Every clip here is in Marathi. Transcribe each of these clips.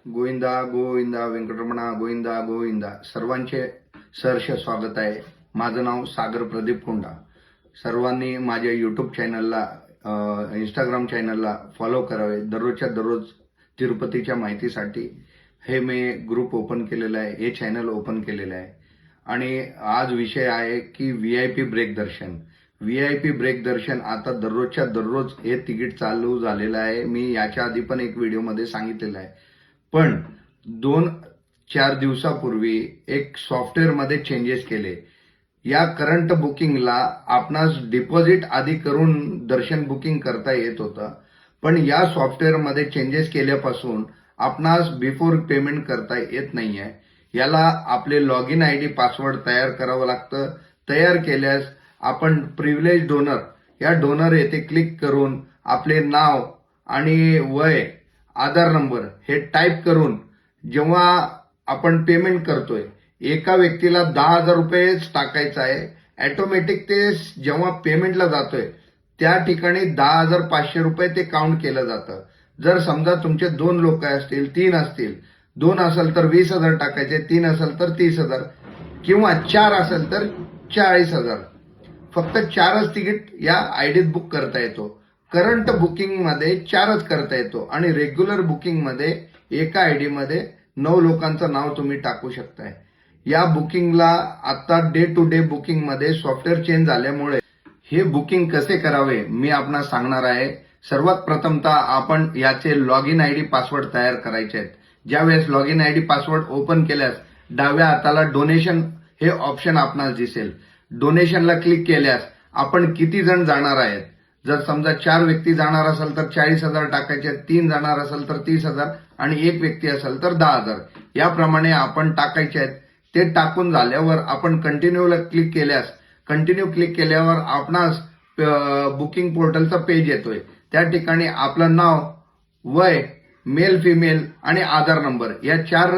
गोविंदा गोविंदा वेंकटरमणा गोविंदा गोविंदा. सर्वांचे सहर्ष स्वागत आहे. माझं नाव सागर प्रदीप कोंडा. सर्वांनी माझ्या यूट्यूब चॅनलला, इंस्टाग्राम चॅनलला फॉलो करावे. दररोजच्या दररोज तिरुपतीच्या माहितीसाठी हे मी ग्रुप ओपन केलेलं आहे, हे चॅनल ओपन केलेलं आहे. आणि आज विषय आहे की व्हीआयपी ब्रेक दर्शन. व्हीआयपी ब्रेक दर्शन आता दररोजच्या दररोज हे तिकीट चालू झालेलं आहे. मी याच्या आधी पण एक व्हिडिओमध्ये सांगितलेलं आहे. पण 2-4 दिवसापूर्वी एक सॉफ्टवेअरमध्ये चेंजेस केले. या करंट बुकिंगला आपणास डिपॉझिट आधी करून दर्शन बुकिंग करता येत होतं. पण या सॉफ्टवेअरमध्ये चेंजेस केल्यापासून आपणास बिफोर पेमेंट करता येत नाहीये. याला आपले लॉगिन आयडी पासवर्ड तयार करावं लागतं. तयार केल्यास आपण प्रिव्हिलेज डोनर या डोनर येथे क्लिक करून आपले नाव आणि वय, आधार नंबर हे टाईप करून जेव्हा आपण पेमेंट करतोय, एका व्यक्तीला 10,000 रुपयेच टाकायचं आहे. ऑटोमॅटिक ते जेव्हा पेमेंटला जातोय त्या ठिकाणी 10,500 रुपये ते काउंट केलं जातं. जर समजा तुमचे 2 लोक असतील, 3 असतील, 2 असेल तर 20,000 टाकायचे, 3 असेल तर 30,000 किंवा 4 असेल तर 40,000. फक्त 4च तिकीट या आयडीत बुक करता येतो. करंट बुकिंगमध्ये 4च करता येतो आणि रेग्युलर बुकिंगमध्ये एका आयडीमध्ये 9 लोकांचं नाव तुम्ही टाकू शकताय. या बुकिंगला आता डे टू डे बुकिंगमध्ये सॉफ्टवेअर चेंज झाल्यामुळे हे बुकिंग कसे करावे मी आपणास सांगणार आहे. सर्वात प्रथमतः आपण याचे लॉगिन आयडी पासवर्ड तयार करायचे आहेत. ज्यावेळेस लॉगिन आयडी पासवर्ड ओपन केल्यास डाव्या हाताला डोनेशन हे ऑप्शन आपणास दिसेल. डोनेशनला क्लिक केल्यास आपण किती जण जाणार आहेत, जर समजा 4 व्यक्ती जाणार असेल तर 40,000 टाकायचे, 3 जाणार असेल तर 30,000 आणि 1 व्यक्ती असेल तर 10,000. याप्रमाणे आपण टाकायचे आहेत. ते टाकून झाल्यावर आपण कंटिन्यूला क्लिक केल्यास, कंटिन्यू क्लिक केल्यावर आपणास बुकिंग पोर्टलचा पेज येतोय. त्या ठिकाणी आपलं नाव, वय, मेल फिमेल आणि आधार नंबर या 4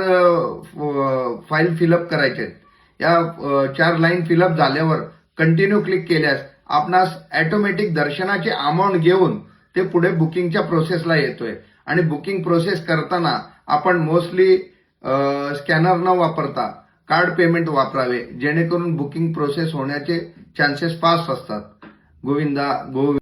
फाईल फिलअप करायचे आहेत. या 4 लाईन फिलअप झाल्यावर कंटिन्यू क्लिक केल्यास आपणास ऑटोमॅटिक दर्शनाचे अमाऊंट घेऊन ते पुढे बुकिंगच्या प्रोसेसला येतोय. आणि बुकिंग प्रोसेस करताना आपण मोस्टली स्कॅनर न वापरता कार्ड पेमेंट वापरावे, जेणेकरून बुकिंग प्रोसेस होण्याचे चान्सेस फास्ट असतात. गोविंदा गोविंदा.